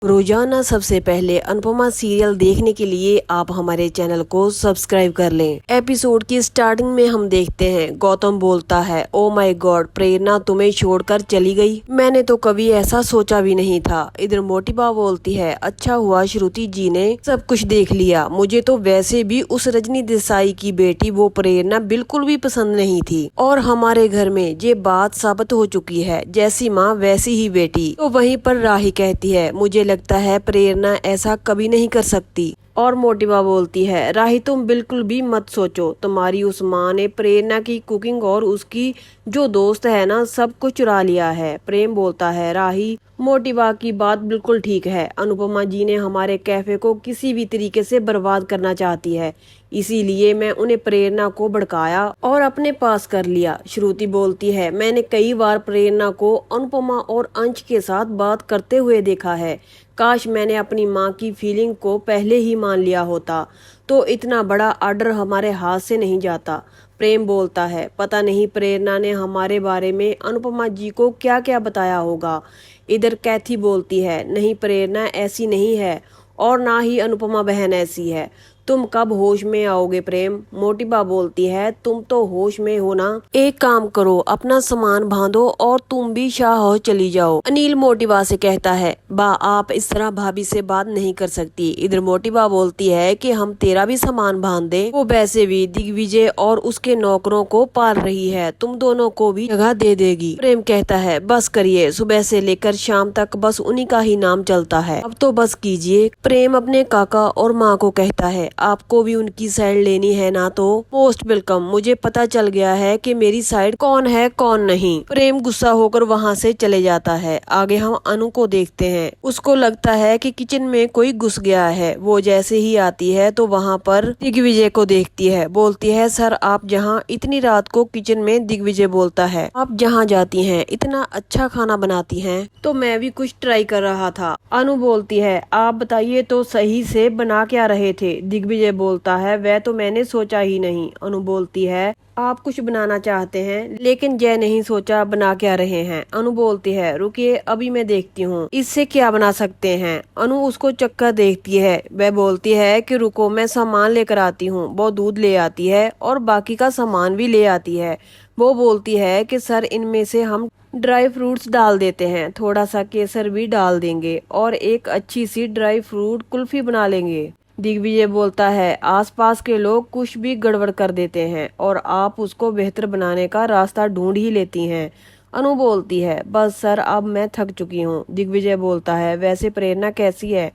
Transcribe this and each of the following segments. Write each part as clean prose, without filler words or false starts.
रोजाना सबसे पहले अनुपमा सीरियल देखने के लिए आप हमारे चैनल को सब्सक्राइब कर लें। एपिसोड की स्टार्टिंग में हम देखते हैं गौतम बोलता है, ओ माय गॉड, प्रेरणा तुम्हें छोड़कर चली गई। मैंने तो कभी ऐसा सोचा भी नहीं था। इधर मोटिबा बोलती है, अच्छा हुआ श्रुति जी ने सब कुछ देख लिया। मुझे तो वैसे भी उस रजनी देसाई की बेटी वो प्रेरणा बिल्कुल भी पसंद नहीं थी और हमारे घर में ये बात साबित हो चुकी है, जैसी माँ वैसी ही बेटी। तो वहीं पर राही कहती है, मुझे लगता है प्रेरणा ऐसा कभी नहीं कर सकती। और मोटिबा बोलती है, राही तुम बिल्कुल भी मत सोचो, तुम्हारी उस माँ ने प्रेरणा की कुकिंग और उसकी जो दोस्त है ना सब कुछ चुरा लिया है। प्रेम बोलता है, राही मोटिबा की बात बिल्कुल ठीक है। अनुपमा जी ने हमारे कैफे को किसी भी तरीके से बर्बाद करना चाहती है, इसीलिए मैं उन्हें प्रेरणा को भड़काया और अपने पास कर लिया। श्रुति बोलती है, मैंने कई बार प्रेरणा को अनुपमा और अंश के साथ बात करते हुए देखा है। काश मैंने अपनी माँ की फीलिंग को पहले ही मान लिया होता तो इतना बड़ा ऑर्डर हमारे हाथ से नहीं जाता। प्रेम बोलता है, पता नहीं प्रेरणा ने हमारे बारे में अनुपमा जी को क्या क्या बताया होगा। इधर कैथी बोलती है, नहीं प्रेरणा ऐसी नहीं है और ना ही अनुपमा बहन ऐसी है। तुम कब होश में आओगे प्रेम? मोटिबा बोलती है, तुम तो होश में हो ना। एक काम करो, अपना सामान बांधो और तुम भी शाह हो चली जाओ। अनिल मोटिबा से कहता है, बा आप इस तरह भाभी से बात नहीं कर सकती। इधर मोटिबा बोलती है कि हम तेरा भी सामान बांध दे, वो वैसे भी दिग्विजय और उसके नौकरों को पाल रही है, तुम दोनों को भी जगह दे देगी। प्रेम कहता है, बस करिए, सुबह से लेकर शाम तक बस उन्हीं का ही नाम चलता है, अब तो बस कीजिए। प्रेम अपने काका और माँ को कहता है, आपको भी उनकी साइड लेनी है ना तो मोस्ट वेलकम। मुझे पता चल गया है कि मेरी साइड कौन है कौन नहीं। प्रेम गुस्सा होकर वहाँ से चले जाता है। आगे हम अनु को देखते हैं। उसको लगता है कि किचन में कोई घुस गया है। वो जैसे ही आती है तो वहाँ पर दिग्विजय को देखती है। बोलती है, सर आप जहाँ इतनी रात को किचन में? दिग्विजय बोलता है, आप जहाँ जाती हैं इतना अच्छा खाना बनाती हैं तो मैं भी कुछ ट्राई कर रहा था। अनु बोलती है, आप बताइए तो सही से बना क्या रहे थे? दिग्विजय बोलता है, वह तो मैंने सोचा ही नहीं। अनु बोलती है, आप कुछ बनाना चाहते हैं लेकिन जय नहीं सोचा बना क्या रहे हैं। अनु बोलती है, रुकिए अभी मैं देखती हूँ इससे क्या बना सकते हैं। अनु उसको चक्कर देखती है। वह बोलती है कि रुको मैं सामान लेकर आती हूँ। वो दूध ले आती है और बाकी का सामान भी ले आती है। वो बोलती है कि सर इनमें से हम ड्राई फ्रूट्स डाल देते हैं, थोड़ा सा केसर भी डाल देंगे और एक अच्छी सी ड्राई फ्रूट कुल्फी बना लेंगे। दिग्विजय बोलता है, आसपास के लोग कुछ भी गड़बड़ कर देते हैं और आप उसको बेहतर बनाने का रास्ता ढूंढ ही लेती हैं। अनु बोलती है, बस सर अब मैं थक चुकी हूँ। दिग्विजय बोलता है, वैसे प्रेरणा कैसी है?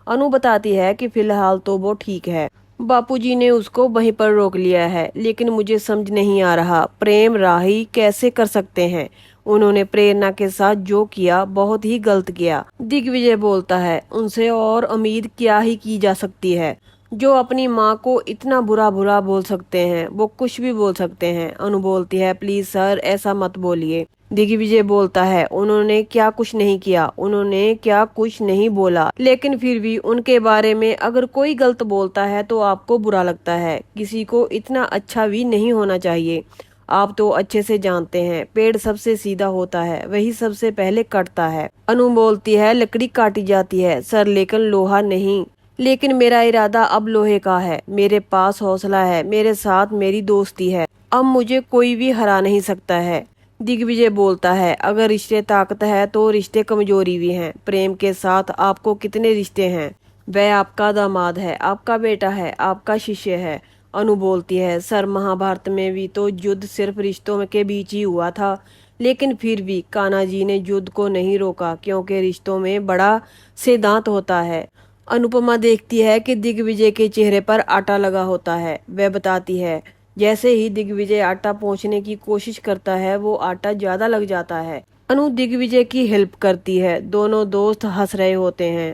अनु बताती है कि फिलहाल तो वो ठीक है, बापूजी ने उसको वहीं पर रोक लिया है, लेकिन मुझे समझ नहीं आ रहा प्रेम राही कैसे कर सकते हैं। उन्होंने प्रेरणा के साथ जो किया बहुत ही गलत किया। दिग्विजय बोलता है, उनसे और उम्मीद क्या ही की जा सकती है, जो अपनी माँ को इतना बुरा बुरा बोल सकते हैं, वो कुछ भी बोल सकते हैं। अनु बोलती है, प्लीज सर ऐसा मत बोलिए। दिग्विजय बोलता है, उन्होंने क्या कुछ नहीं किया, उन्होंने क्या कुछ नहीं बोला, लेकिन फिर भी उनके बारे में अगर कोई गलत बोलता है तो आपको बुरा लगता है। किसी को इतना अच्छा भी नहीं होना चाहिए। आप तो अच्छे से जानते हैं पेड़ सबसे सीधा होता है, वही सबसे पहले कटता है। अनु बोलती है, लकड़ी काटी जाती है सर लेकिन लोहा नहीं। लेकिन मेरा इरादा अब लोहे का है, मेरे पास हौसला है, मेरे साथ मेरी दोस्ती है, अब मुझे कोई भी हरा नहीं सकता है। दिग्विजय बोलता है, अगर रिश्ते ताकत है तो रिश्ते कमजोरी भी हैं। प्रेम के साथ आपको कितने रिश्ते हैं? वह आपका दामाद है, आपका बेटा है, आपका शिष्य है। अनु बोलती है, सर महाभारत में भी तो युद्ध सिर्फ रिश्तों के बीच ही हुआ था, लेकिन फिर भी कान्हा जी ने युद्ध को नहीं रोका क्योंकि रिश्तों में बड़ा सिद्धांत होता है। अनुपमा देखती है कि दिग्विजय के चेहरे पर आटा लगा होता है। वह बताती है, जैसे ही दिग्विजय आटा पोंछने की कोशिश करता है वो आटा ज्यादा लग जाता है। अनु दिग्विजय की हेल्प करती है। दोनों दोस्त हंस रहे होते हैं।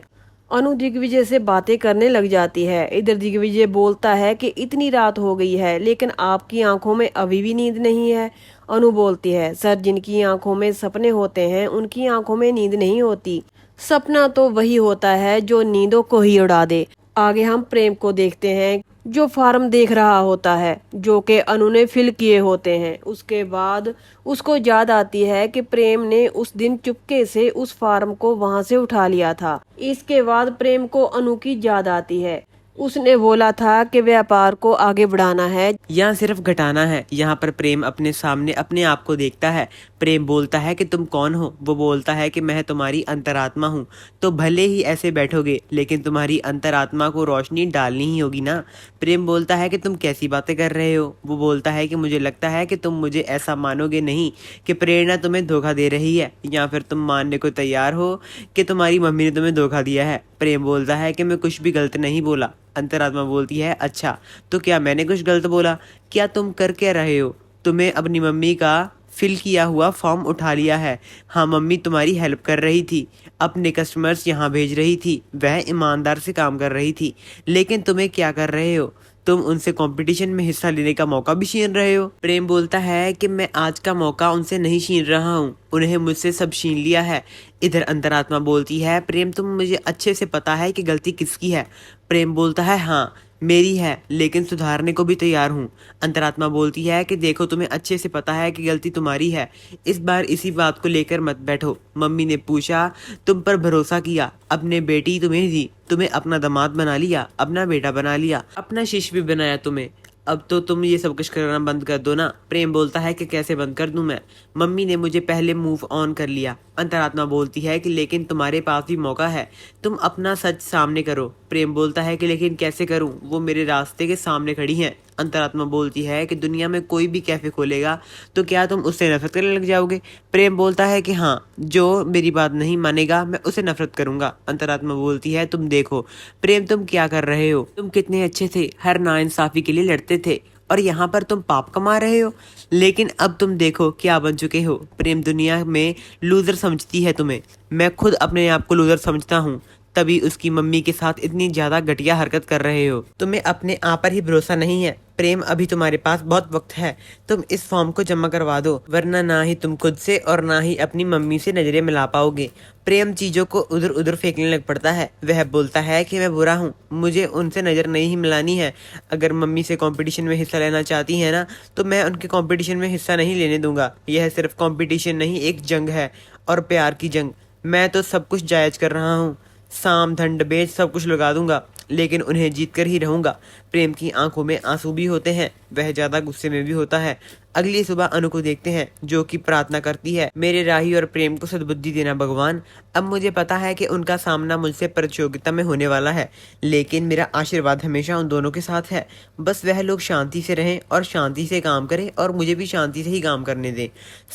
अनु दिग्विजय से बातें करने लग जाती है। इधर दिग्विजय बोलता है कि इतनी रात हो गई है लेकिन आपकी आंखों में अभी भी नींद नहीं है। अनु बोलती है, सर जिनकी आंखों में सपने होते हैं उनकी आंखों में नींद नहीं होती, सपना तो वही होता है जो नींदों को ही उड़ा दे। आगे हम प्रेम को देखते हैं। जो फॉर्म देख रहा होता है जो कि अनु ने फिल किए होते हैं। उसके बाद उसको याद आती है कि प्रेम ने उस दिन चुपके से उस फॉर्म को वहां से उठा लिया था। इसके बाद प्रेम को अनु की याद आती है। उसने बोला था कि व्यापार को आगे बढ़ाना है या सिर्फ घटाना है। यहाँ पर प्रेम अपने सामने अपने आप को देखता है। प्रेम बोलता है कि तुम कौन हो? वो बोलता है कि मैं तुम्हारी अंतरात्मा हूँ। तो भले ही ऐसे बैठोगे लेकिन तुम्हारी अंतरात्मा को रोशनी डालनी ही होगी ना। प्रेम बोलता है कि तुम कैसी बातें कर रहे हो? वो बोलता है कि मुझे लगता है कि तुम मुझे ऐसा मानोगे नहीं कि प्रेरणा तुम्हें धोखा दे रही है, या फिर तुम मानने को तैयार हो कि तुम्हारी मम्मी ने तुम्हें धोखा दिया है। प्रेम बोलता है कि मैं कुछ भी गलत नहीं बोला। अंतरात्मा बोलती है अच्छा, तो क्या मैंने कुछ गलत बोला? क्या तुम कर क्या रहे हो? तुम्हें अपनी मम्मी का फिल किया हुआ फॉर्म उठा लिया है। हाँ, मम्मी तुम्हारी हेल्प कर रही थी, अपने कस्टमर्स यहाँ भेज रही थी, वह ईमानदार से काम कर रही थी। लेकिन तुम्हें क्या कर रहे हो? तुम उनसे कंपटीशन में हिस्सा लेने का मौका भी छीन रहे हो। प्रेम बोलता है कि मैं आज का मौका उनसे नहीं छीन रहा हूँ, उन्हें मुझसे सब छीन लिया है। इधर अंतरात्मा बोलती है प्रेम तुम मुझे अच्छे से पता है कि गलती किसकी है। प्रेम बोलता है हाँ मेरी है, लेकिन सुधारने को भी तैयार हूँ। अंतरात्मा बोलती है कि देखो तुम्हें अच्छे से पता है कि गलती तुम्हारी है, इस बार इसी बात को लेकर मत बैठो। मम्मी ने पूछा, तुम पर भरोसा किया, अपने बेटी तुम्हें दी, तुम्हें अपना दामाद बना लिया, अपना बेटा बना लिया, अपना शिष्य भी बनाया तुम्हें। अब तो तुम ये सब कुछ करना बंद कर दो ना। प्रेम बोलता है कि कैसे बंद कर दूं मैं? मम्मी ने मुझे पहले मूव ऑन कर लिया। अंतरात्मा बोलती है कि लेकिन तुम्हारे पास भी मौका है, तुम अपना सच सामने करो। प्रेम बोलता है कि लेकिन कैसे करूं? वो मेरे रास्ते के सामने खड़ी हैं। अंतरात्मा बोलती है कि दुनिया में कोई भी कैफे खोलेगा तो क्या तुम उससे नफरत करने लग जाओगे? प्रेम बोलता है कि हाँ, जो मेरी बात नहीं मानेगा मैं उसे नफरत करूंगा। अंतरात्मा बोलती है तुम देखो प्रेम तुम क्या कर रहे हो? तुम कितने अच्छे थे, हर नाइंसाफी के लिए लड़ते थे, और यहाँ पर तुम पाप कमा रहे हो। लेकिन अब तुम देखो क्या बन चुके हो। प्रेम दुनिया में लूजर समझती है तुम्हें, मैं खुद अपने आप को लूजर समझता हूँ, तभी उसकी मम्मी के साथ इतनी ज्यादा घटिया हरकत कर रहे हो। तुम्हें अपने आप पर ही भरोसा नहीं है। प्रेम अभी तुम्हारे पास बहुत वक्त है, तुम इस फॉर्म को जमा करवा दो, वरना ना ही तुम खुद से और ना ही अपनी मम्मी से नजरें मिला पाओगे। प्रेम चीजों को उधर उधर फेंकने लग पड़ता है। वह बोलता है कि मैं बुरा हूँ, मुझे उनसे नजर नहीं मिलानी है। अगर मम्मी से कंपटीशन में हिस्सा लेना चाहती है ना, तो मैं उनके कंपटीशन में हिस्सा नहीं लेने दूंगा। यह सिर्फ कंपटीशन नहीं, एक जंग है, और प्यार की जंग। मैं तो सब कुछ जायज कर रहा हूँ, साम दंड बेच सब कुछ लगा दूंगा, लेकिन उन्हें जीत कर ही रहूंगा। प्रेम की आंखों में आंसू भी होते हैं, वह ज्यादा गुस्से में भी होता है। अगली सुबह अनु को देखते हैं जो कि प्रार्थना करती है, मेरे राही और प्रेम को सद्बुद्धि देना भगवान। अब मुझे पता है कि उनका सामना मुझसे प्रतियोगिता में होने वाला है, लेकिन मेरा आशीर्वाद हमेशा उन दोनों के साथ है। बस वह लोग शांति से रहें और शांति से काम करें, और मुझे भी शांति से ही काम करने दें।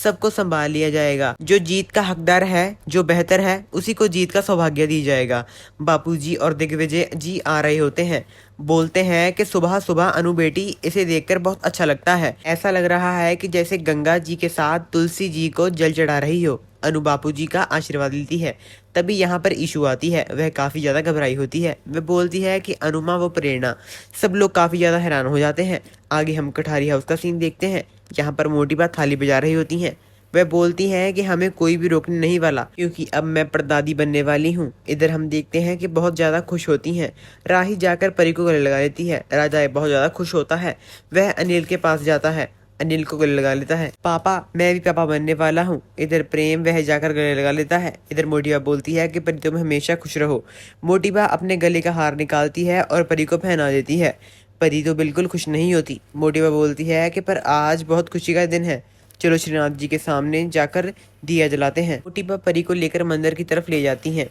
सबको संभाल लिया जाएगा, जो जीत का हकदार है, जो बेहतर है, उसी को जीत का सौभाग्य दी जाएगा। बापूजी और दिग्विजय जी आ रहे होते हैं। बोलते हैं कि सुबह सुबह अनु बेटी, इसे देखकर बहुत अच्छा लगता है, ऐसा लग रहा है कि जैसे गंगा जी के साथ तुलसी जी को जल चढ़ा रही हो। अनु बापूजी का आशीर्वाद लेती है। तभी यहाँ पर ईशू आती है, वह काफी ज्यादा घबराई होती है। वह बोलती है कि अनुमा वो प्रेरणा। सब लोग काफी ज्यादा हैरान हो जाते हैं। आगे हम कठारी हाउस का सीन देखते हैं। यहाँ पर मोटी बात थाली बजा रही होती है। वह बोलती हैं कि हमें कोई भी रोकने नहीं वाला, क्योंकि अब मैं परदादी बनने वाली हूँ। इधर हम देखते हैं कि बहुत ज्यादा खुश होती हैं। राही जाकर परी को गले लगा लेती है। राजा बहुत ज्यादा खुश होता है। वह अनिल के पास जाता है, अनिल को गले लगा लेता है। पापा, मैं भी पापा बनने वाला हूँ। इधर प्रेम वह जाकर गले लगा लेता है। इधर मोटिबा बोलती है कि परी तुम हमेशा खुश रहो। मोटिबा अपने गले का हार निकालती है और परी को पहना देती है। परी तो बिल्कुल खुश नहीं होती। मोटिबा बोलती है कि पर आज बहुत खुशी का दिन है, चलो श्रीनाथ जी के सामने जाकर दिया जलाते हैं। मोटिबा परी को लेकर मंदिर की तरफ ले जाती हैं।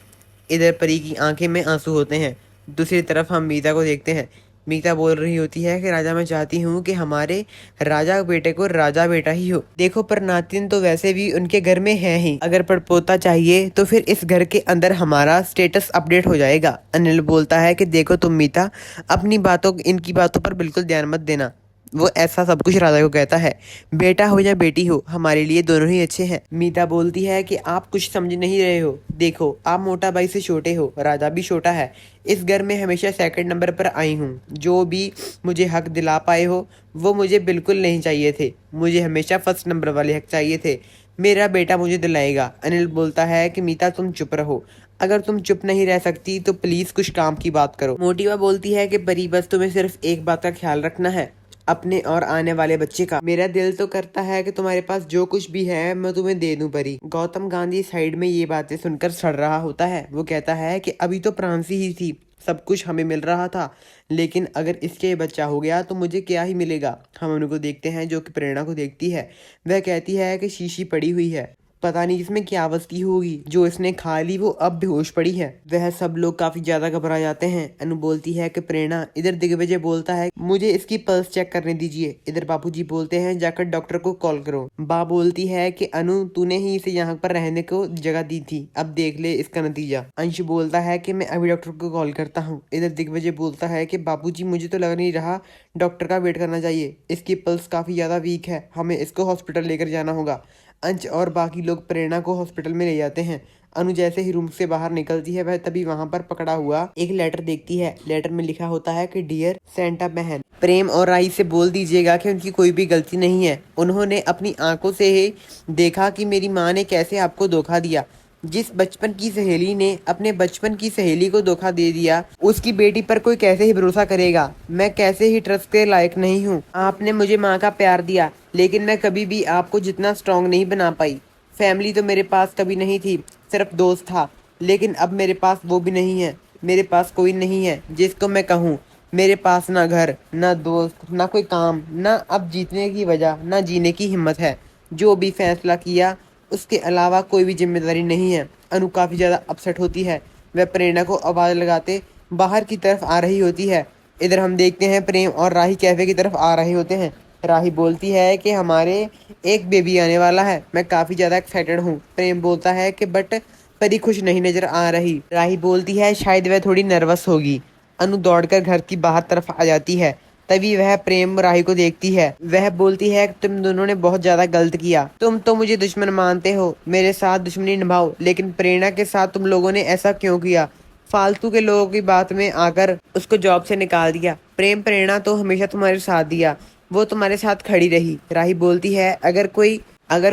इधर परी की आंखें में आंसू होते हैं। दूसरी तरफ हम मीता को देखते हैं। मीता बोल रही होती है कि राजा, मैं चाहती हूँ कि हमारे राजा बेटे को राजा बेटा ही हो। देखो पर नातिन तो वैसे भी उनके घर में है ही, अगर पड़पोता चाहिए तो फिर इस घर के अंदर हमारा स्टेटस अपडेट हो जाएगा। अनिल बोलता है कि देखो तुम मीता, अपनी बातों इनकी बातों पर बिल्कुल ध्यान मत देना। वो ऐसा सब कुछ राजा को कहता है। बेटा हो या बेटी हो, हमारे लिए दोनों ही अच्छे हैं। मीता बोलती है कि आप कुछ समझ नहीं रहे हो। देखो आप मोटा भाई से छोटे हो, राजा भी छोटा है। इस घर में हमेशा सेकंड नंबर पर आई हूँ। जो भी मुझे हक दिला पाए हो वो मुझे बिल्कुल नहीं चाहिए थे। मुझे हमेशा फर्स्ट नंबर वाले हक चाहिए थे। मेरा बेटा मुझे दिलाएगा। अनिल बोलता है कि मीता तुम चुप रहो, अगर तुम चुप नहीं रह सकती तो प्लीज कुछ काम की बात करो। मोटिवा बोलती है कि परी बस तुम्हें सिर्फ एक बात का ख्याल रखना है, अपने और आने वाले बच्चे का। मेरा दिल तो करता है कि तुम्हारे पास जो कुछ भी है मैं तुम्हें दे दूं परी। गौतम गांधी साइड में ये बातें सुनकर सड़ रहा होता है। वो कहता है कि अभी तो प्रांसी ही थी, सब कुछ हमें मिल रहा था, लेकिन अगर इसके बच्चा हो गया तो मुझे क्या ही मिलेगा। हम उनको देखते हैं जो कि प्रेरणा को देखती है। वह कहती है कि शीशी पड़ी हुई है, पता नहीं इसमें क्या वस्ती होगी जो इसने खा ली, वो अब बेहोश पड़ी है। वह सब लोग काफी ज्यादा घबरा जाते हैं। अनु बोलती है कि प्रेरणा, इधर दिग्विजय बोलता है मुझे इसकी पल्स चेक करने दीजिए। इधर बापूजी बोलते हैं जाकर डॉक्टर को कॉल करो। बा बोलती है कि अनु तूने ही इसे यहाँ पर रहने को जगह दी थी, अब देख ले इसका नतीजा। अंश बोलता है कि मैं अभी डॉक्टर को कॉल करता हूँ। इधर दिग्विजय बोलता है कि बापूजी मुझे तो लग नहीं रहा, डॉक्टर का वेट करना चाहिए, इसकी पल्स काफी ज्यादा वीक है, हमें इसको हॉस्पिटल लेकर जाना होगा। अंश और बाकी लोग प्रेरणा को हॉस्पिटल में ले जाते हैं। अनु जैसे ही रूम से बाहर निकलती है वह तभी वहां पर पकड़ा हुआ एक लेटर देखती है। लेटर में लिखा होता है कि डियर सेंटा बहन, प्रेम और राही से बोल दीजिएगा कि उनकी कोई भी गलती नहीं है। उन्होंने अपनी आंखों से ही देखा कि मेरी माँ ने कैसे आपको धोखा दिया। जिस बचपन की सहेली ने अपने बचपन की सहेली को धोखा दे दिया, उसकी बेटी पर कोई कैसे ही भरोसा करेगा। मैं कैसे ही ट्रस्ट के लायक नहीं हूँ। आपने मुझे माँ का प्यार दिया, लेकिन मैं कभी भी आपको जितना स्ट्रांग नहीं बना पाई। फैमिली तो मेरे पास कभी नहीं थी, सिर्फ दोस्त था, लेकिन अब मेरे पास वो भी नहीं है। मेरे पास कोई नहीं है जिसको मैं कहूँ। मेरे पास ना घर, ना दोस्त, ना कोई काम, ना अब जीतने की वजह, ना जीने की हिम्मत है। जो भी फैसला किया उसके अलावा कोई भी जिम्मेदारी नहीं है। अनु काफी ज्यादा अपसेट होती है। वह प्रेरणा को आवाज लगाते बाहर की तरफ आ रही होती है। इधर हम देखते हैं प्रेम और राही कैफे की तरफ आ रहे होते हैं। राही बोलती है कि हमारे एक बेबी आने वाला है, मैं काफी ज्यादा एक्साइटेड हूँ। प्रेम बोलता है कि बट परी खुश नहीं नजर आ रही। राही बोलती है शायद वह थोड़ी नर्वस होगी। अनु दौड़कर घर की बाहर तरफ आ जाती है। तभी वह प्रेम राही को देखती है। वह बोलती है तुम दोनों ने बहुत ज्यादा गलत किया, तुम तो मुझे दुश्मन मानते हो, मेरे साथ दुश्मनी निभाओ, लेकिन प्रेरणा के साथ तुम लोगों ने ऐसा क्यों किया? फालतू के लोगों की बात में आकर उसको जॉब से निकाल दिया। प्रेम, प्रेरणा तो हमेशा तुम्हारे साथ दिया, वो तुम्हारे साथ खड़ी रही। राही बोलती है अगर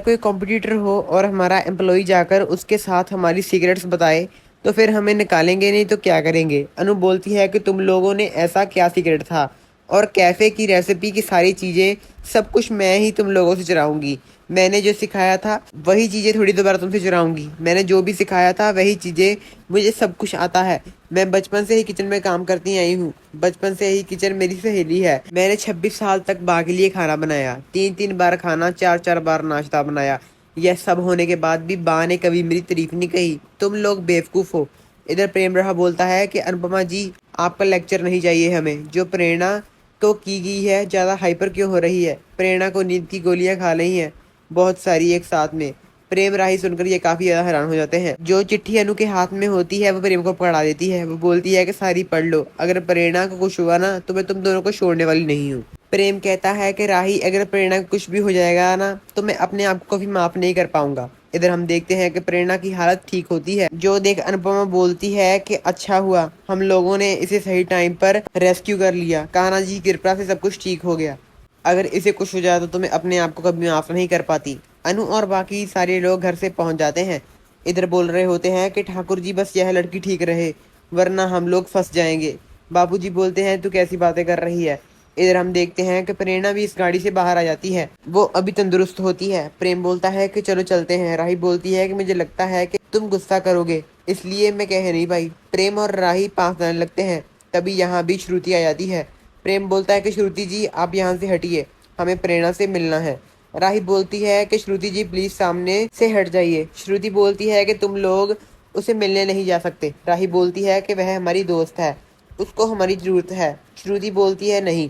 कोई कॉम्पिटिटर हो और हमारा एम्प्लॉय जाकर उसके साथ हमारी सीक्रेट्स बताए तो फिर हमें निकालेंगे नहीं तो क्या करेंगे? अनु बोलती है कि तुम लोगों ने ऐसा क्या सीक्रेट था, और कैफे की रेसिपी की सारी चीजें सब कुछ मैं ही तुम लोगों से चुराऊंगी। मैंने जो सिखाया था वही चीजें थोड़ी दोबारा तुमसे चुराऊंगी। मैंने जो भी सिखाया था वही चीजें, मुझे सब कुछ आता है। मैं बचपन से ही किचन में काम करती आई हूँ, बचपन से ही किचन मेरी सहेली है। मैंने 26 साल तक बा के लिए खाना बनाया, 3-3 बार खाना, 4-4 बार नाश्ता बनाया। यह सब होने के बाद भी बा ने कभी मेरी तारीफ नहीं कही। तुम लोग बेवकूफ हो। इधर प्रेम रहा बोलता है कि अनुपमा जी, आपका लेक्चर नहीं चाहिए हमें। जो प्रेरणा को की गई है ज्यादा हाइपर क्यों हो रही है? प्रेरणा को नींद की गोलियां खा रही हैं बहुत सारी एक साथ में। प्रेम राही सुनकर ये काफी ज्यादा हैरान हो जाते हैं। जो चिट्ठी अनु के हाथ में होती है वो प्रेम को पकड़ा देती है। वो बोलती है कि सारी पढ़ लो, अगर प्रेरणा को कुछ हुआ ना तो मैं तुम दोनों को छोड़ने वाली नहीं हूँ। प्रेम कहता है कि राही, अगर प्रेरणा को कुछ भी हो जाएगा ना तो मैं अपने आप को भी माफ नहीं कर पाऊंगा। इधर हम देखते हैं कि प्रेरणा की हालत ठीक होती है, जो देख अनुपमा बोलती है कि अच्छा हुआ हम लोगों ने इसे सही टाइम पर रेस्क्यू कर लिया। कान्हा जी की कृपा से सब कुछ ठीक हो गया। अगर इसे कुछ हो जाता तो मैं अपने आप को कभी माफ नहीं कर पाती। अनु और बाकी सारे लोग घर से पहुंच जाते हैं। इधर बोल रहे होते हैं कि ठाकुर जी बस यह लड़की ठीक रहे, वरना हम लोग फंस जाएंगे। बाबूजी बोलते हैं तू कैसी बातें कर रही है? इधर हम देखते हैं कि प्रेरणा भी इस गाड़ी से बाहर आ जाती है। वो अभी तंदुरुस्त होती है। प्रेम बोलता है कि चलो चलते हैं। राही बोलती है कि मुझे लगता है कि तुम गुस्सा करोगे, इसलिए मैं कह नहीं पाई। प्रेम और राही पास जाने लगते हैं। तभी यहाँ भी श्रुति आ जाती है। प्रेम बोलता है कि श्रुति जी आप यहाँ से हटिए, हमें प्रेरणा से मिलना है। राही बोलती है कि श्रुति जी प्लीज सामने से हट जाइए। श्रुति बोलती है कि तुम लोग उसे मिलने नहीं जा सकते। राही बोलती है कि वह हमारी दोस्त है, उसको हमारी जरूरत है। श्रुति बोलती है नहीं।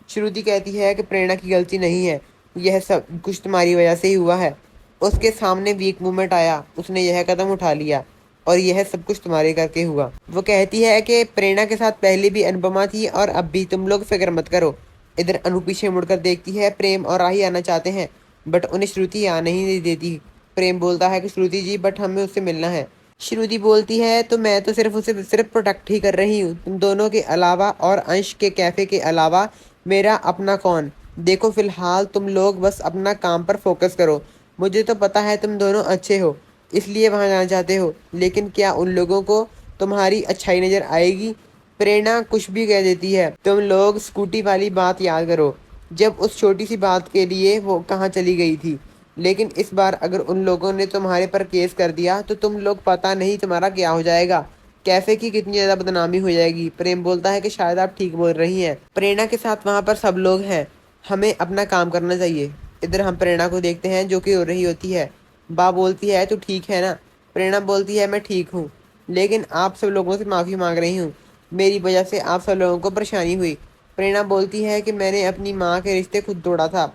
श्रुति कहती है कि प्रेरणा की गलती नहीं है, यह सब कुछ तुम्हारी वजह से ही हुआ है। उसके सामने वीक मोमेंट आया, उसने यह कदम उठा लिया और यह सब कुछ तुम्हारे करके हुआ। वो कहती है कि प्रेरणा के साथ पहले भी अनुपमा थी और अब भी, तुम लोग फिक्र मत करो। इधर अनु पीछे मुड़कर देखती है। प्रेम और राही आना चाहते हैं बट उन्हें श्रुति आ नहीं देती। प्रेम बोलता है कि श्रुति जी बट हमें उससे मिलना है। श्रुति बोलती है तो मैं तो सिर्फ उसे प्रोटेक्ट ही कर रही हूँ, तुम दोनों के अलावा और अंश के कैफे के अलावा मेरा अपना कौन? देखो फिलहाल तुम लोग बस अपना काम पर फोकस करो। मुझे तो पता है तुम दोनों अच्छे हो, इसलिए वहां जाना चाहते हो, लेकिन क्या उन लोगों को तुम्हारी अच्छाई नजर आएगी? प्रेरणा कुछ भी कह देती है। तुम लोग स्कूटी वाली बात याद करो, जब उस छोटी सी बात के लिए वो कहाँ चली गई थी। लेकिन इस बार अगर उन लोगों ने तुम्हारे पर केस कर दिया तो तुम लोग पता नहीं तुम्हारा क्या हो जाएगा। कैफे की कितनी ज्यादा बदनामी हो जाएगी। प्रेम बोलता है कि शायद आप ठीक बोल रही हैं। प्रेरणा के साथ वहां पर सब लोग हैं, हमें अपना काम करना चाहिए। इधर हम प्रेरणा को देखते हैं जो कि हो रही होती है। बा बोलती है तू ठीक है ना? प्रेरणा बोलती है मैं ठीक हूँ, लेकिन आप सब लोगों से माफ़ी मांग रही हूँ, मेरी वजह से आप सब लोगों को परेशानी हुई। प्रेरणा बोलती है कि मैंने अपनी माँ के रिश्ते खुद तोड़ा था,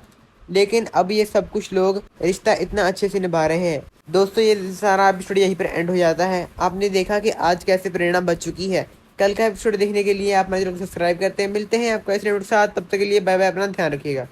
लेकिन अब ये सब कुछ लोग रिश्ता इतना अच्छे से निभा रहे हैं। दोस्तों ये सारा एपिसोड यहीं पर एंड हो जाता है। आपने देखा कि आज कैसे प्रेरणा बच चुकी है। कल का एपिसोड देखने के लिए आप हमारे चैनल को सब्सक्राइब करते हैं। मिलते हैं आपको ऐसे एपिसोड के साथ, तब तक के लिए बाय बाय, अपना ध्यान रखिएगा।